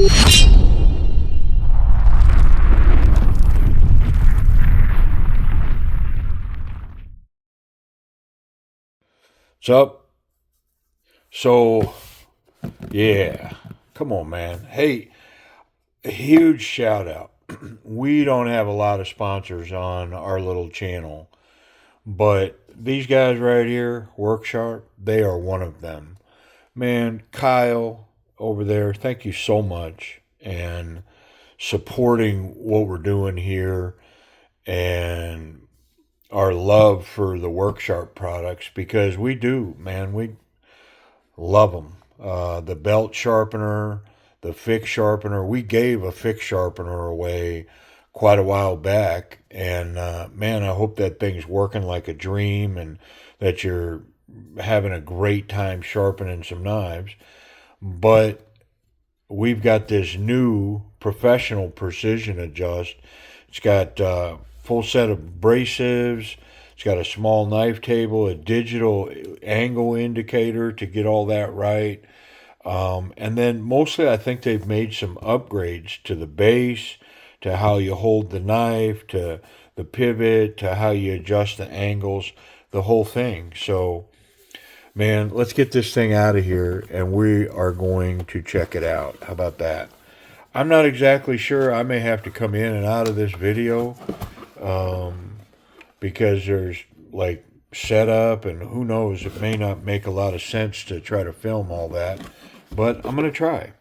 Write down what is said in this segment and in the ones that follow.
What's up? So, yeah, come on, man. Hey, a huge shout out. We don't have a lot of sponsors on our little channel, but these guys right here, Worksharp, they are one of them. Man, Kyle over there, thank you so much. And supporting what we're doing here and our love for the Worksharp products because we do, man. We love them. The belt sharpener, the fix sharpener. We gave a fix sharpener away quite a while back, and man, I hope that thing's working like a dream and that you're having a great time sharpening some knives. But we've got this new professional precision adjust. It's got full set of abrasives. It's got a small knife table, a digital angle indicator to get all that right. And then mostly I think they've made some upgrades to the base, to how you hold the knife, to the pivot, to how you adjust the angles, the whole thing. So, man, let's get this thing out of here and we are going to check it out. How about that? I'm not exactly sure. I may have to come in and out of this video because there's like setup and who knows, it may not make a lot of sense to try to film all that, but I'm gonna try.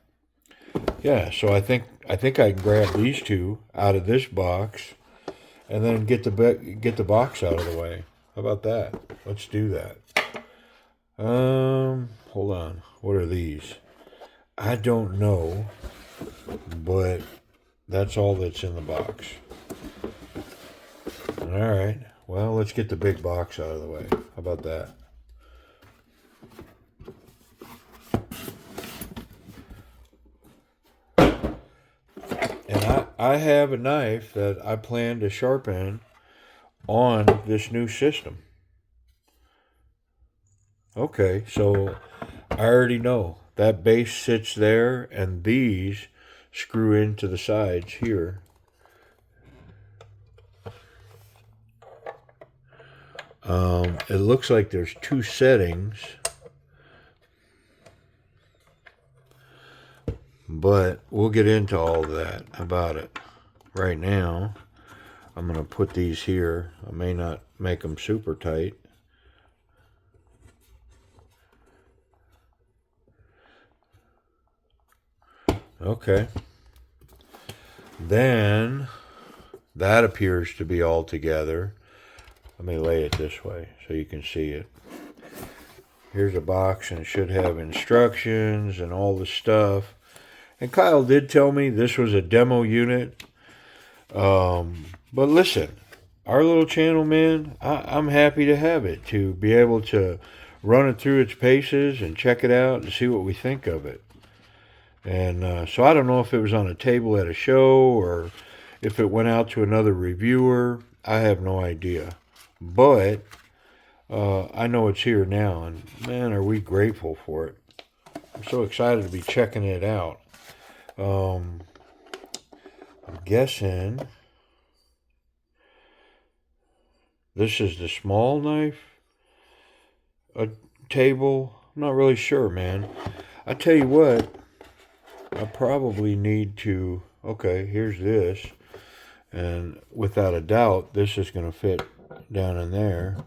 Yeah, so I think I can grab these two out of this box and then get the box out of the way. How about that? Let's do that. Hold on. What are these? I don't know, but that's all that's in the box. All right. Well, let's get the big box out of the way. How about that? And I have a knife that I plan to sharpen on this new system. Okay, so I already know that base sits there and these screw into the sides here. It looks like there's two settings, but we'll get into all of that about it. Right now, I'm going to put these here. I may not make them super tight. Okay. Then, that appears to be all together. Let me lay it this way so you can see it. Here's a box and it should have instructions and all the stuff. And Kyle did tell me this was a demo unit. But listen, our little channel, man, I'm happy to have it, to be able to run it through its paces and check it out and see what we think of it. And so I don't know if it was on a table at a show or if it went out to another reviewer. I have no idea. But I know it's here now, and man, are we grateful for it. I'm so excited to be checking it out. I'm guessing this is the small knife table. I'm not really sure, man. I tell you what, I probably need to, okay, here's this. And without a doubt, this is going to fit down in there,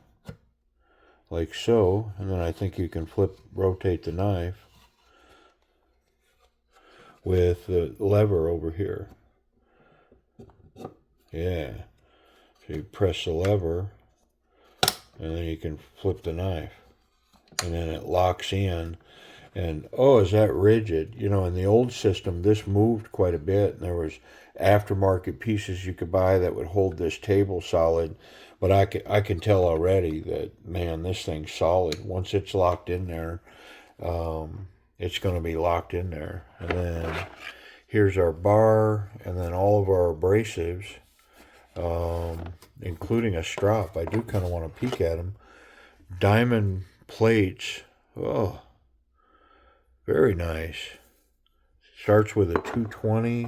like so. And then I think you can rotate the knife with the lever over here. Yeah. So you press the lever, and then you can flip the knife. And then it locks in. And, oh, is that rigid? You know, in the old system, this moved quite a bit. And there was aftermarket pieces you could buy that would hold this table solid. But I can tell already that, man, this thing's solid. Once it's locked in there, it's going to be locked in there. And then here's our bar, and then all of our abrasives, including a strop. I do kind of want to peek at them. Diamond plates. Oh, very nice. Starts with a 220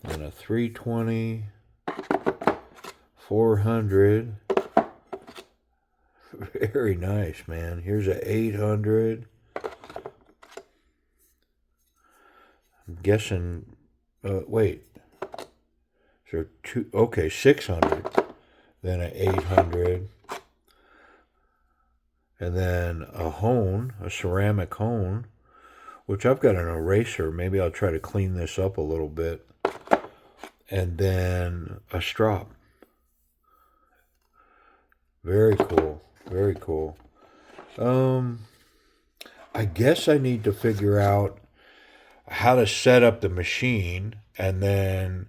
and a 320, 400. Very nice, man. Here's a 800. I'm guessing, wait. So okay, 600. Then a 800. And then a hone, a ceramic hone, which I've got an eraser. Maybe I'll try to clean this up a little bit. And then a strop. Very cool. Very cool. I guess I need to figure out how to set up the machine, and then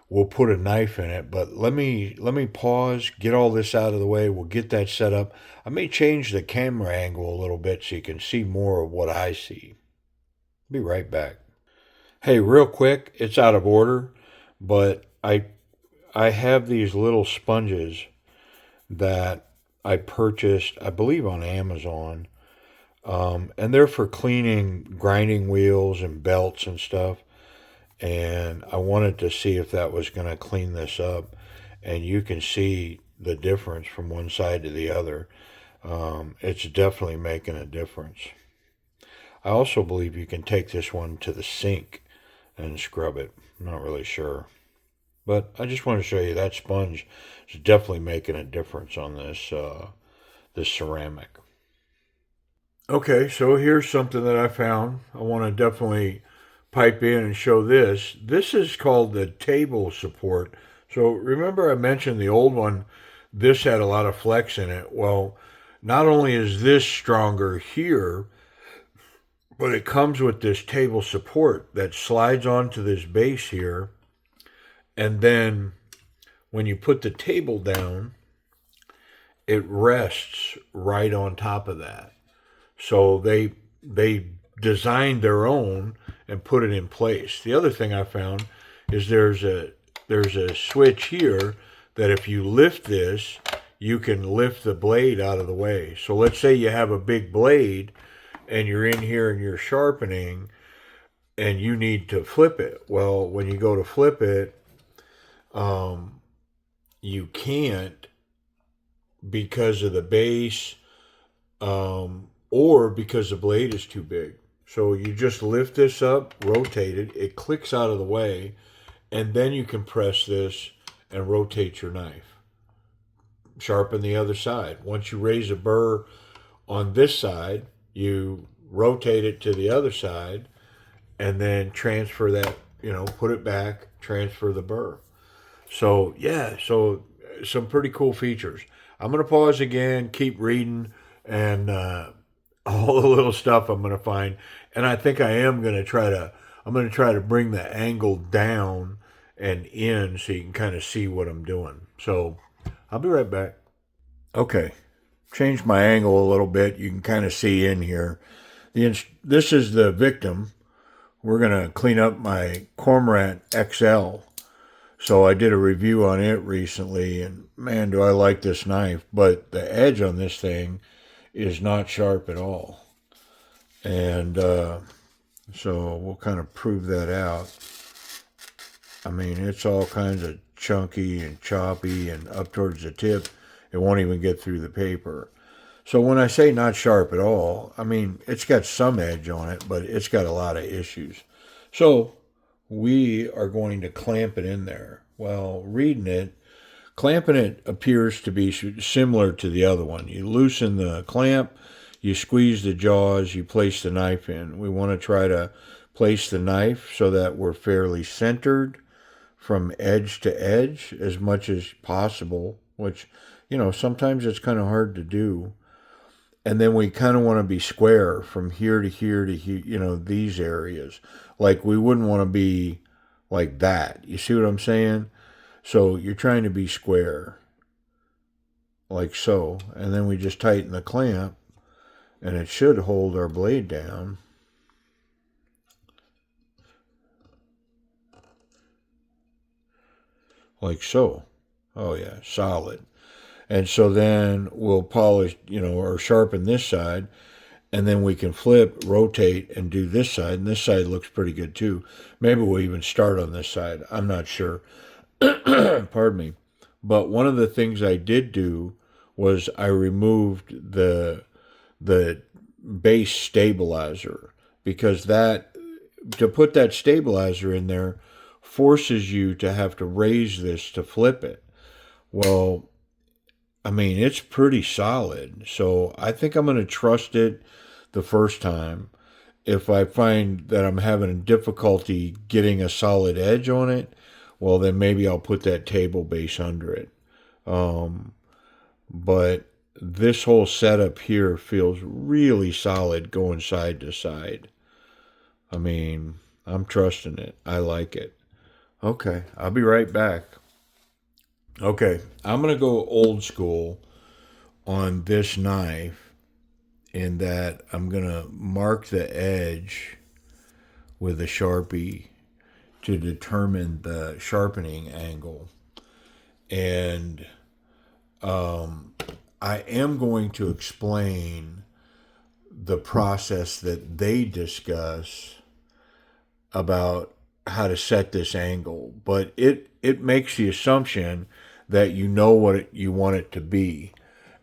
we'll put a knife in it. But let me pause, get all this out of the way. We'll get that set up. I may change the camera angle a little bit so you can see more of what I see. Be right back. Hey, real quick, it's out of order, but I have these little sponges that I purchased, I believe, on Amazon. And they're for cleaning grinding wheels and belts and stuff. And I wanted to see if that was going to clean this up. And you can see the difference from one side to the other. It's definitely making a difference. I also believe you can take this one to the sink and scrub it. I'm not really sure. But I just want to show you that sponge is definitely making a difference on this this ceramic. Okay, so here's something that I found. I want to definitely pipe in and show this. This is called the table support. So remember I mentioned the old one, this had a lot of flex in it. Well, not only is this stronger here, but it comes with this table support that slides onto this base here. And then when you put the table down, it rests right on top of that. So they designed their own and put it in place. The other thing I found is there's a switch here that if you lift this, you can lift the blade out of the way. So let's say you have a big blade and you're in here and you're sharpening and you need to flip it. Well, when you go to flip it, you can't because of the base or because the blade is too big. So you just lift this up, rotate it, it clicks out of the way, and then you can press this and rotate your knife. Sharpen the other side. Once you raise a burr on this side, you rotate it to the other side, and then transfer that, put it back, transfer the burr. So, yeah, so some pretty cool features. I'm going to pause again, keep reading, and all the little stuff I'm going to find. And I think I'm going to try to bring the angle down and in so you can kind of see what I'm doing. So I'll be right back. Okay, change my angle a little bit. You can kind of see in here. This is the victim. We're going to clean up my Cormorant XL. So I did a review on it recently, and man, do I like this knife. But the edge on this thing is not sharp at all. And so we'll kind of prove that out. I mean, it's all kinds of chunky and choppy and up towards the tip. It won't even get through the paper. So when I say not sharp at all, I mean, it's got some edge on it, but it's got a lot of issues. So we are going to clamp it in there. Well, reading it, clamping it appears to be similar to the other one. You loosen the clamp, you squeeze the jaws, you place the knife in. We want to try to place the knife so that we're fairly centered from edge to edge as much as possible, which, sometimes it's kind of hard to do. And then we kind of want to be square from here to here to here, these areas. Like we wouldn't want to be like that. You see what I'm saying? So you're trying to be square, like so. And then we just tighten the clamp, and it should hold our blade down. Like so. Oh yeah, solid. And so then we'll polish, or sharpen this side. and then we can flip, rotate, and do this side. And this side looks pretty good too. Maybe we'll even start on this side. I'm not sure. Pardon me. But one of the things I did do was I removed the base stabilizer, because that, to put that stabilizer in there, forces you to have to raise this to flip it. Well, I mean, it's pretty solid. So I think I'm going to trust it the first time. If I find that I'm having difficulty getting a solid edge on it, well, then maybe I'll put that table base under it. But this whole setup here feels really solid going side to side. I mean, I'm trusting it. I like it. Okay, I'll be right back. Okay, I'm going to go old school on this knife, in that I'm going to mark the edge with a Sharpie to determine the sharpening angle. And I am going to explain the process that they discuss about how to set this angle, but it makes the assumption that you know what you want it to be.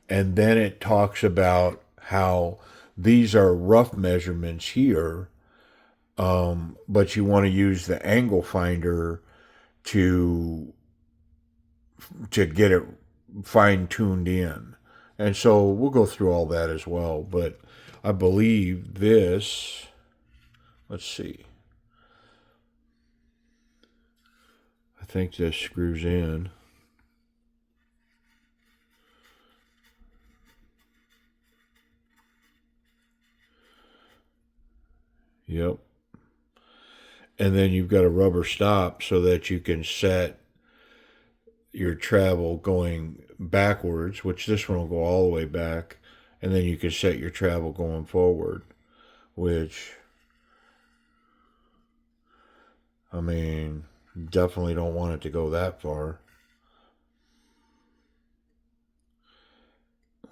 And then it talks about how these are rough measurements here, but you want to use the angle finder to get it fine tuned in. And so we'll go through all that as well. But I believe this, let's see, I think this screws in. Yep. And then you've got a rubber stop so that you can set your travel going backwards, which this one will go all the way back, and then you can set your travel going forward, which, I mean, definitely don't want it to go that far.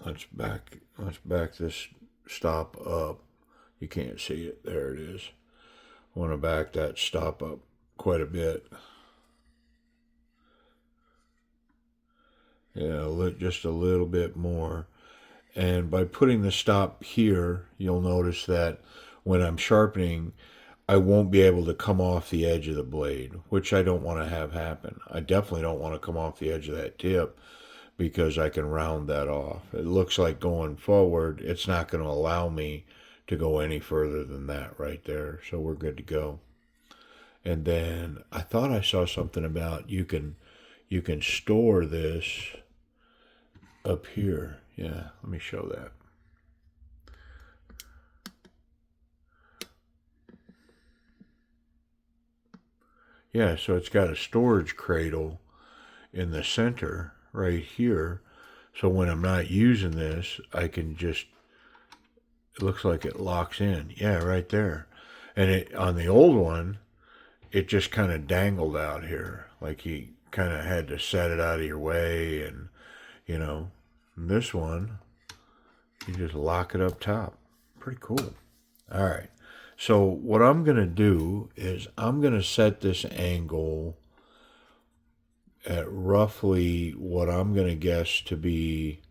Let's back this stop up. You can't see it. There it is. I want to back that stop up quite a bit. Yeah, just a little bit more. And by putting the stop here, you'll notice that when I'm sharpening, I won't be able to come off the edge of the blade, which I don't want to have happen. I definitely don't want to come off the edge of that tip, because I can round that off. It looks like going forward, it's not going to allow me to go any further than that right there. So we're good to go. And then I thought I saw something about you can store this up here. Yeah, let me show that. Yeah, so it's got a storage cradle in the center right here. So when I'm not using this, I can just, it looks like it locks in. Yeah, right there. And it, on the old one, it just kind of dangled out here. Like you kind of had to set it out of your way. And, you know, this one, you just lock it up top. Pretty cool. All right. So what I'm going to do is I'm going to set this angle at roughly what I'm going to guess to be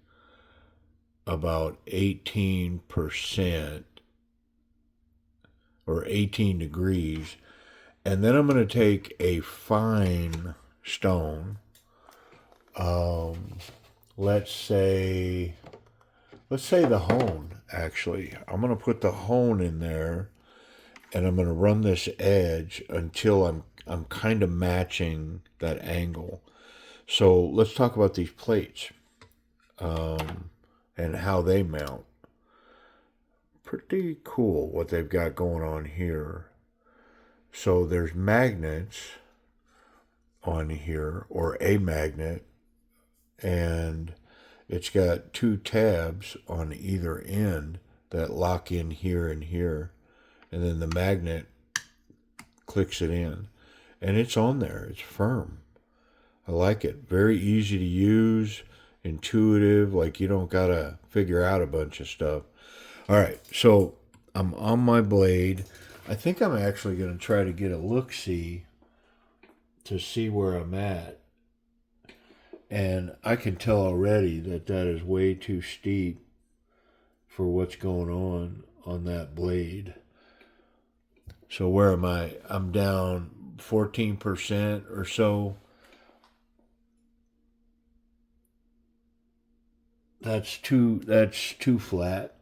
about 18% or 18 degrees. And then I'm going to take a fine stone. Let's say the hone, actually. I'm going to put the hone in there, and I'm going to run this edge until I'm kind of matching that angle. So let's talk about these plates, and how they mount. Pretty cool what they've got going on here. So there's magnets on here, or a magnet, and it's got two tabs on either end that lock in here and here. And then the magnet clicks it in. And it's on there. It's firm. I like it. Very easy to use, intuitive, like you don't got to figure out a bunch of stuff. All right, so I'm on my blade. I think I'm actually going to try to get a look-see to see where I'm at. And I can tell already that that is way too steep for what's going on that blade. So where am I? I'm down 14% or so. That's too flat.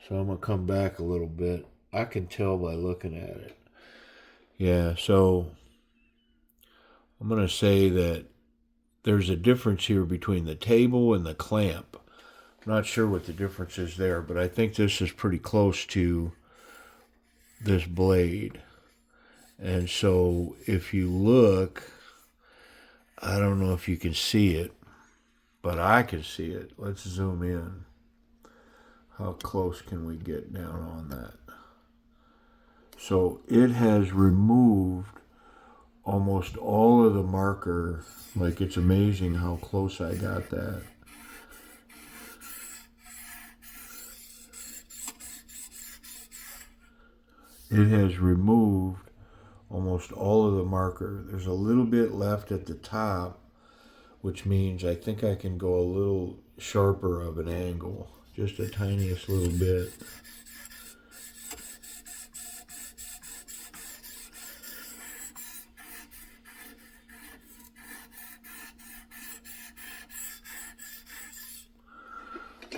So I'm gonna come back a little bit. I can tell by looking at it. Yeah, so I'm gonna say that there's a difference here between the table and the clamp. I'm not sure what the difference is there, but I think this is pretty close to this blade. And so if you look, I don't know if you can see it, but I can see it. Let's zoom in. How close can we get down on that? So it has removed almost all of the marker. Like, it's amazing how close I got that. It has removed almost all of the marker. There's a little bit left at the top, which means I think I can go a little sharper of an angle. Just the tiniest little bit.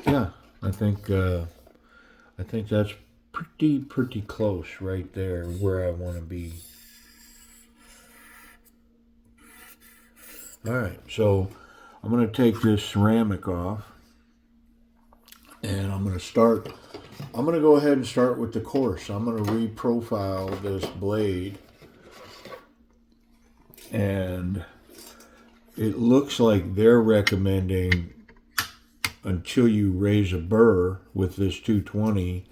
Yeah, I think that's pretty close right there where I want to be. All right, so I'm going to take this ceramic off, and I'm going to go ahead and start with the coarse. I'm going to reprofile this blade, and it looks like they're recommending until you raise a burr with this 220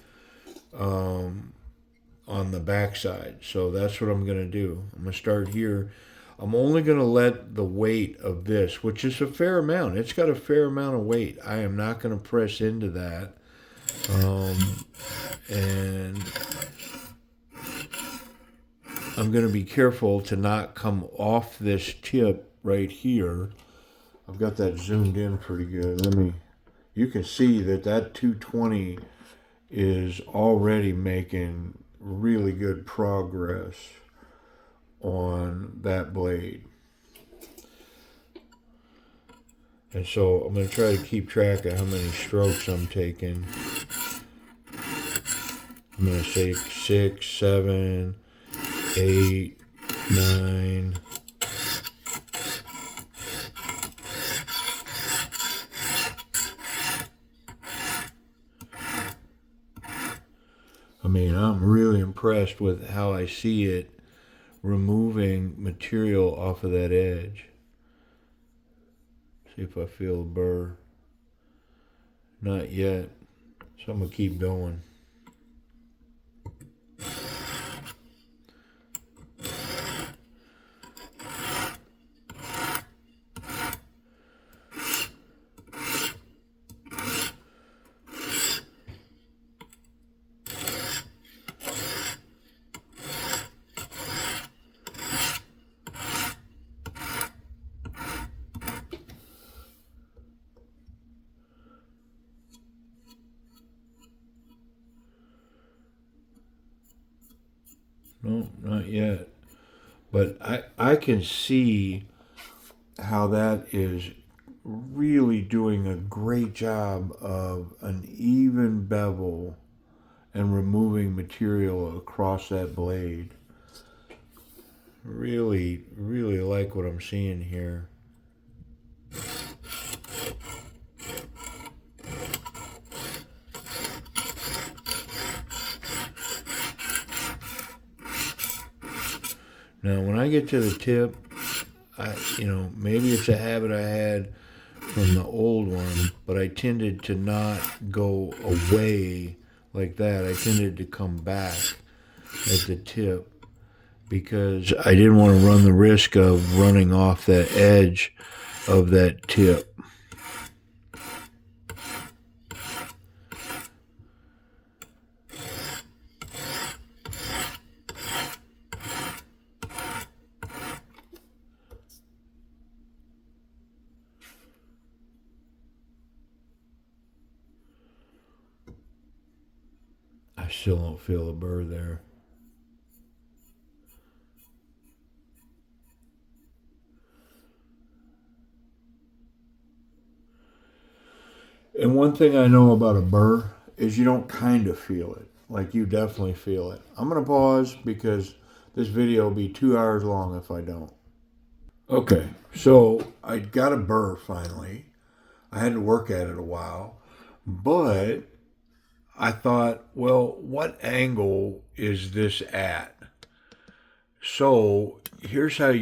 on the backside. So that's what I'm going to do. I'm going to start here. I'm only going to let the weight of this, which is a fair amount. It's got a fair amount of weight. I am not going to press into that. And I'm going to be careful to not come off this tip right here. I've got that zoomed in pretty good. You can see that 220 is already making really good progress on that blade. And so I'm going to try to keep track of how many strokes I'm taking. I'm going to say 6, 7, 8, 9. I'm really impressed with how I see it removing material off of that edge. See if I feel a burr. Not yet. So I'm going to keep going. No, not yet. But I can see how that is really doing a great job of an even bevel and removing material across that blade. Really, really like what I'm seeing here. Now, when I get to the tip, maybe it's a habit I had from the old one, but I tended to not go away like that. I tended to come back at the tip because I didn't want to run the risk of running off that edge of that tip. Still don't feel the burr there. And one thing I know about a burr is you don't kind of feel it. Like, you definitely feel it. I'm going to pause because this video will be 2 hours long if I don't. Okay, so I got a burr finally. I had to work at it a while. But I thought, well, what angle is this at? So here's how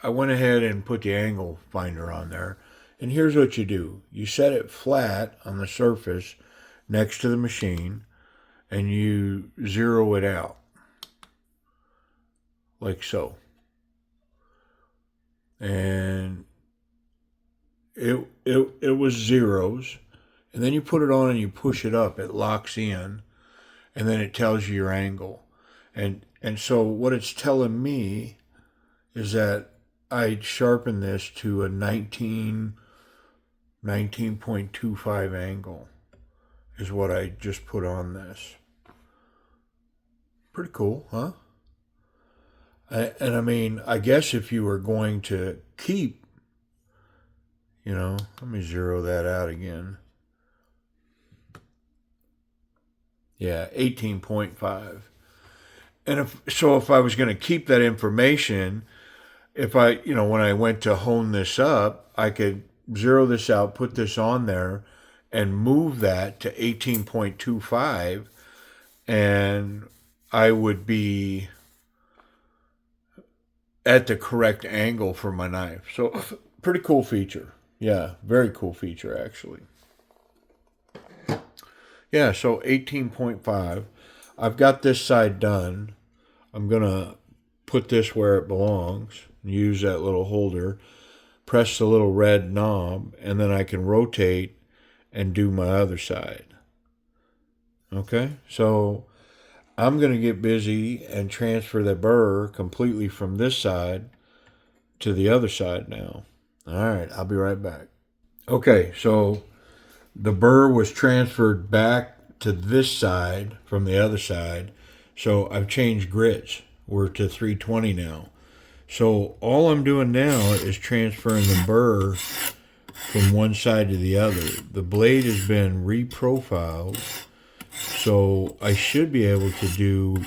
I went ahead and put the angle finder on there. And here's what you do. You set it flat on the surface next to the machine and you zero it out. Like so. And it was zeros. And then you put it on and you push it up. It locks in. And then it tells you your angle. And so what it's telling me is that I sharpen this to a 19.25 angle is what I just put on this. Pretty cool, huh? And I mean, I guess if you were going to keep, let me zero that out again. Yeah, 18.5. And if I was going to keep that information, if I, when I went to hone this up, I could zero this out, put this on there, and move that to 18.25, and I would be at the correct angle for my knife. So, pretty cool feature. Yeah, very cool feature, actually. Yeah, so 18.5. I've got this side done. I'm going to put this where it belongs, use that little holder, press the little red knob, and then I can rotate and do my other side. Okay, so I'm going to get busy and transfer the burr completely from this side to the other side now. All right, I'll be right back. Okay, so the burr was transferred back to this side from the other side. So I've changed grits. We're to 320 now. So all I'm doing now is transferring the burr from one side to the other. The blade has been reprofiled. So I should be able to do,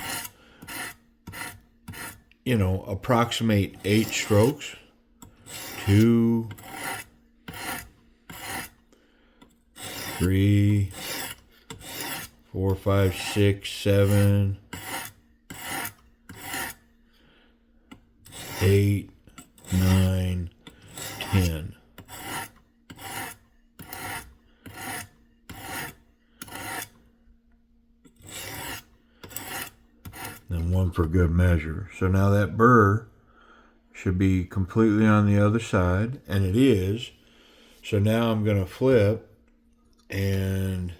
approximate 8 strokes. 2, 3, 4, 5, 6, 7, 8, 9, 10. And one for good measure. So now that burr should be completely on the other side, and it is. So now I'm going to flip, and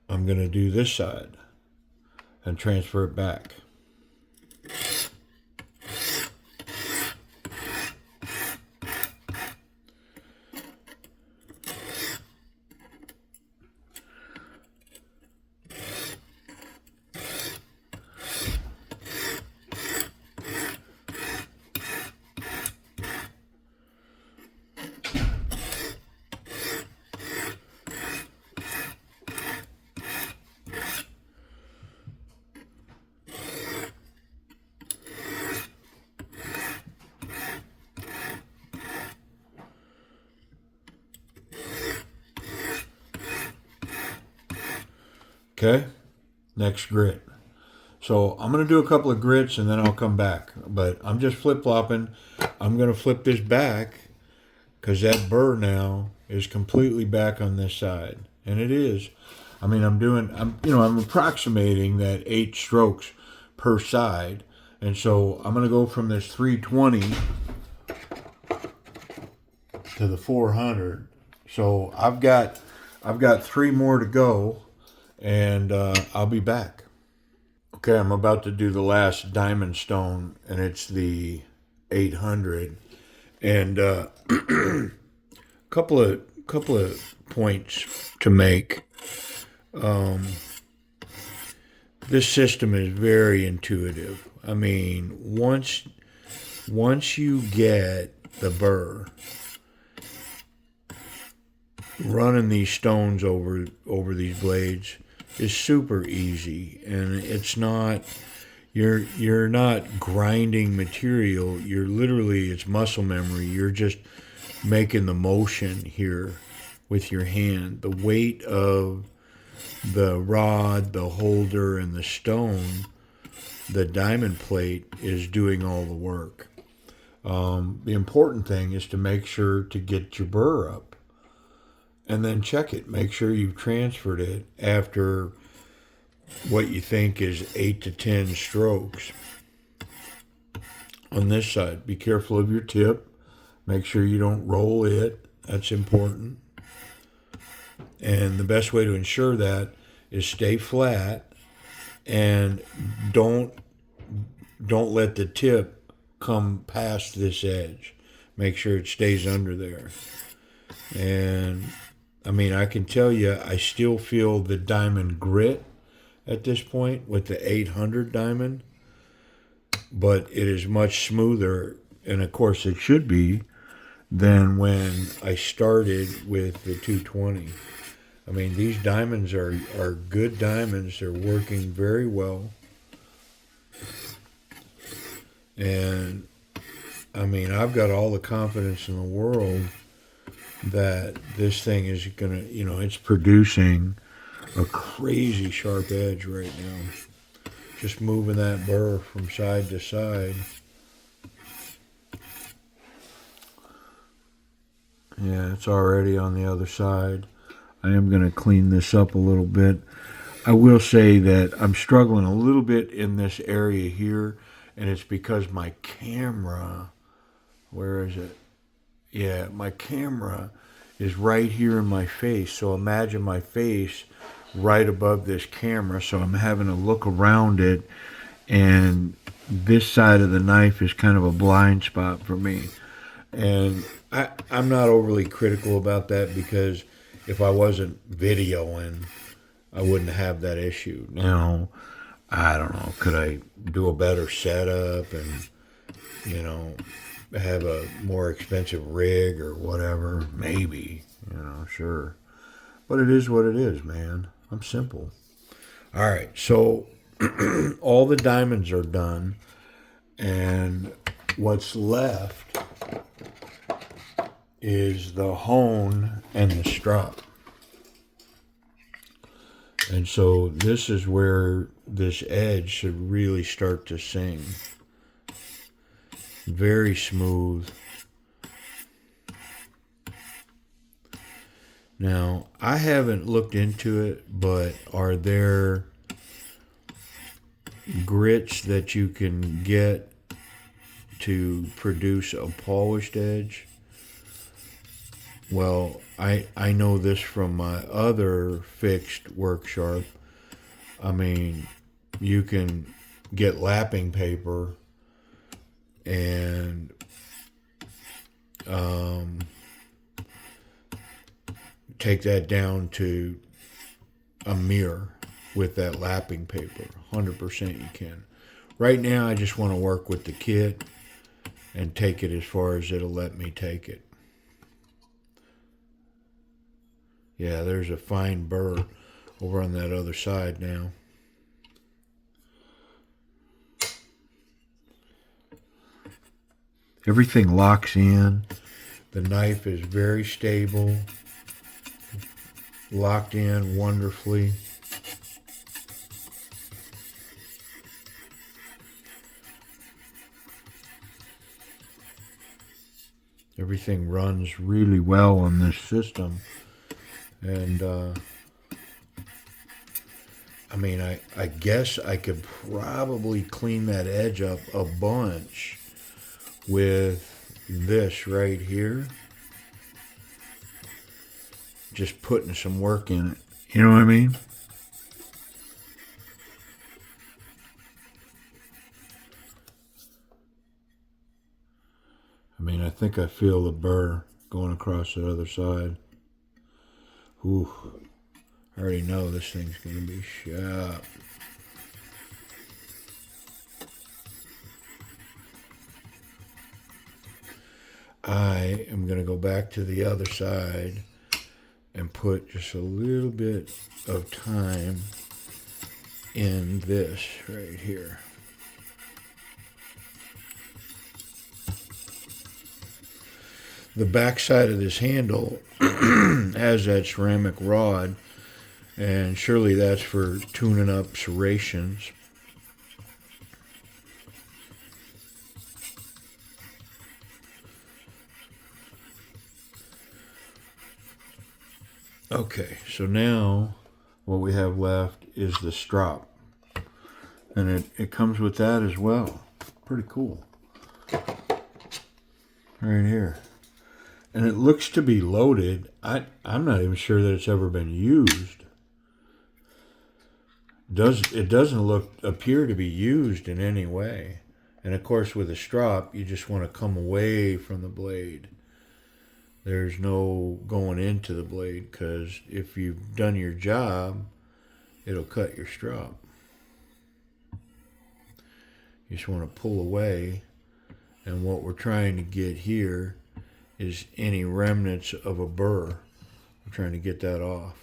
I'm going to do this side and transfer it back. Okay, next grit. So I'm going to do a couple of grits and then I'll come back. But I'm just flip-flopping. I'm going to flip this back because that burr now is completely back on this side. And it is. I mean, I'm approximating that 8 strokes per side. And so I'm going to go from this 320 to the 400. So I've got 3 more to go. And I'll be back. Okay, I'm about to do the last diamond stone, and it's the 800. And couple of points to make. this system is very intuitive. I mean, once you get the burr, running these stones over these blades is super easy, and it's not you're not grinding material. You're literally, it's muscle memory. You're just making the motion here with your hand. The weight of the rod, the holder, and the stone, the diamond plate, is doing all the work. The important thing is to make sure to get your burr up and then check it. Make sure you've transferred it after what you think is 8 to 10 strokes. On this side, be careful of your tip. Make sure you don't roll it. That's important. And the best way to ensure that is stay flat and don't let the tip come past this edge. Make sure it stays under there. And I mean, I can tell you, I still feel the diamond grit at this point with the 800 diamond, but it is much smoother, and of course it should be, than when I started with the 220. I mean, these diamonds are good diamonds. They're working very well. And I mean, I've got all the confidence in the world that this thing is gonna, it's producing a crazy sharp edge right now. Just moving that burr from side to side. Yeah, it's already on the other side. I am going to clean this up a little bit. I will say that I'm struggling a little bit in this area here, and it's because my camera, where is it? Yeah, my camera is right here in my face. So imagine my face right above this camera. So I'm having to look around it, and this side of the knife is kind of a blind spot for me. And I'm not overly critical about that, because if I wasn't videoing, I wouldn't have that issue. Now, I don't know, could I do a better setup and, have a more expensive rig or whatever? Maybe, sure. But it is what it is, man. I'm simple. All right, so all the diamonds are done, and what's left is the hone and the strop. And so this is where this edge should really start to sing. Very smooth. Now, I haven't looked into it, but are there grits that you can get to produce a polished edge? Well, I know this from my other fixed Worksharp. I mean, you can get lapping paper and take that down to a mirror with that lapping paper. 100% you can. Right now, I just want to work with the kit and take it as far as it'll let me take it. Yeah, there's a fine burr over on that other side now. Everything locks in. The knife is very stable. Locked in wonderfully. Everything runs really well on this system. And, I mean, I guess I could probably clean that edge up a bunch with this right here. Just putting some work in it. You know what I mean? I think I feel the burr going across the other side. Ooh, I already know this thing's going to be sharp. I am going to go back to the other side and put just a little bit of time in this right here. The back side of this handle has that ceramic rod, and surely that's for tuning up serrations. Okay, so now what we have left is the strop, and it comes with that as well. Pretty cool. Right here. And it looks to be loaded. I'm not even sure that it's ever been used. It doesn't appear to be used in any way. And of course with a strop, you just want to come away from the blade. There's no going into the blade, because if you've done your job, it'll cut your strop. You just want to pull away, and what we're trying to get here is any remnants of a burr. I'm trying to get that off.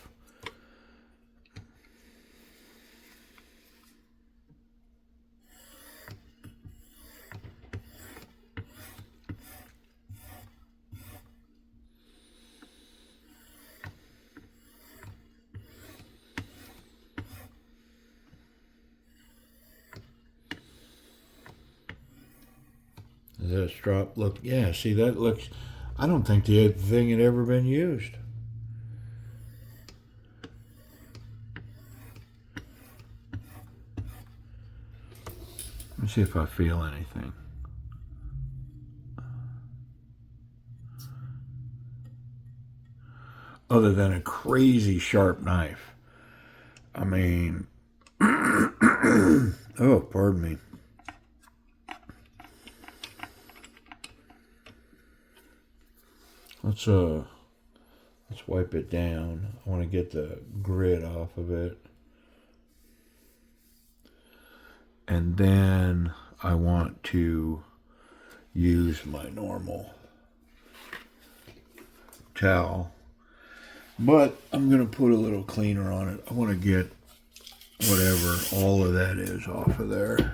Does that strop look? Yeah, see, that looks... I don't think the thing had ever been used. Let's see if I feel anything. Other than a crazy sharp knife. I mean... oh, pardon me. Let's wipe it down. I want to get the grit off of it. And then I want to use my normal towel. But I'm going to put a little cleaner on it. I want to get whatever all of that is off of there.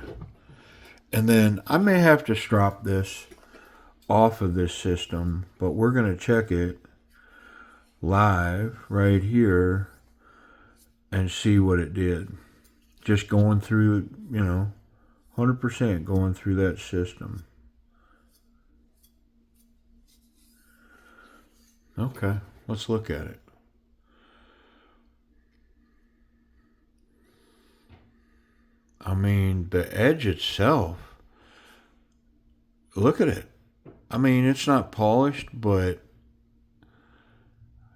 And then I may have to strop this off of this system, but we're going to check it live right here and see what it did. Just going through, 100% going through that system. Okay, let's look at it. I mean, the edge itself, look at it. I mean, it's not polished, but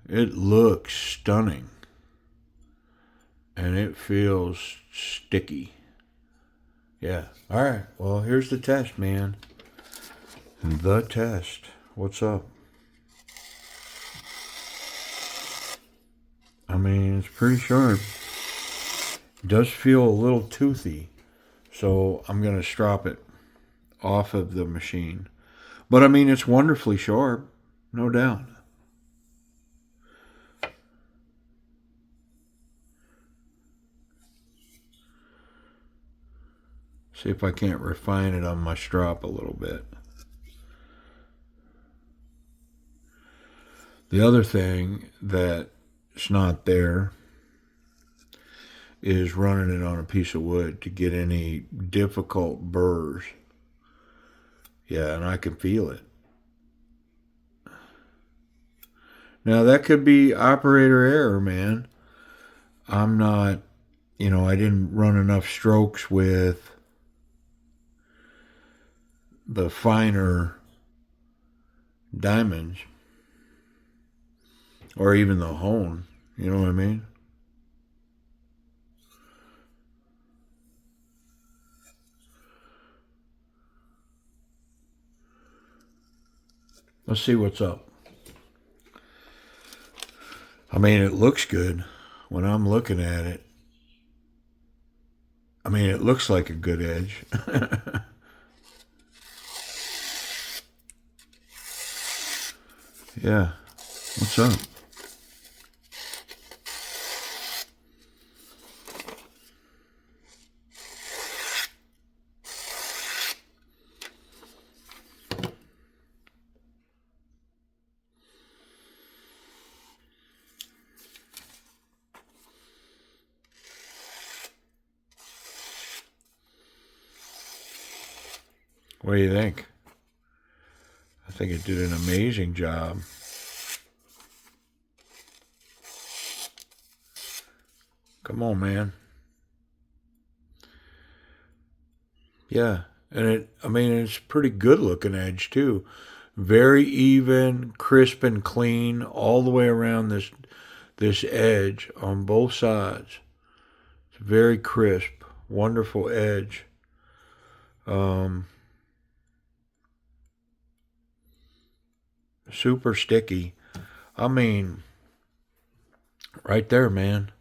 it looks stunning. And it feels sticky. Yeah. All right. Well, here's the test, man. The test. What's up? I mean, it's pretty sharp. It does feel a little toothy. So I'm going to strop it off of the machine. But I mean, it's wonderfully sharp, no doubt. See if I can't refine it on my strop a little bit. The other thing that's not there is running it on a piece of wood to get any difficult burrs. Yeah, and I can feel it. Now, that could be operator error, man. I'm not, I didn't run enough strokes with the finer diamonds. Or even the hone. You know what I mean? Let's see what's up. I mean, it looks good when I'm looking at it. I mean, it looks like a good edge. Yeah. What's up? What do you think? I think it did an amazing job. Come on, man. Yeah. And I mean, it's a pretty good looking edge too. Very even, crisp and clean all the way around this edge on both sides. It's very crisp, wonderful edge. Super sticky. I mean, right there, man.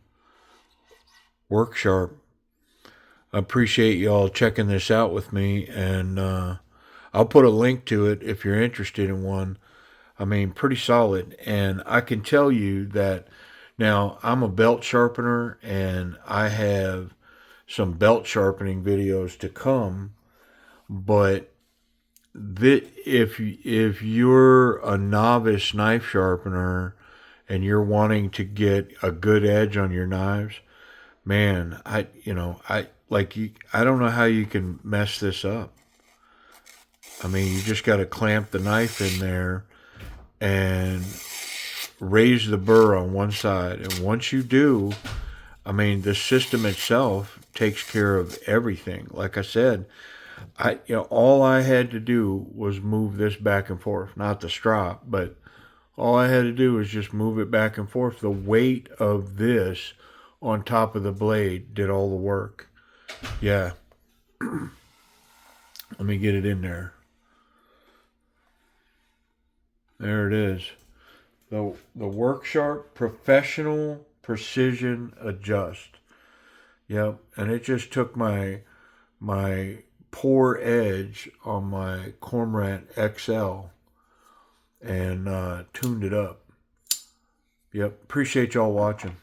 Worksharp. I appreciate y'all checking this out with me, and I'll put a link to it if you're interested in one. I mean, pretty solid, and I can tell you that now I'm a belt sharpener, and I have some belt sharpening videos to come. But if you're a novice knife sharpener and you're wanting to get a good edge on your knives, man, I don't know how you can mess this up. I mean, you just got to clamp the knife in there and raise the burr on one side, and once you do, I mean, the system itself takes care of everything. Like I said, all I had to do was move this back and forth, not the strop, but all I had to do was just move it back and forth. The weight of this on top of the blade did all the work. Yeah. Let me get it in there. There it is. The Worksharp Professional Precision Adjust. Yep. And it just took my poor edge on my Cormorant XL and tuned it up. Yep. Appreciate y'all watching.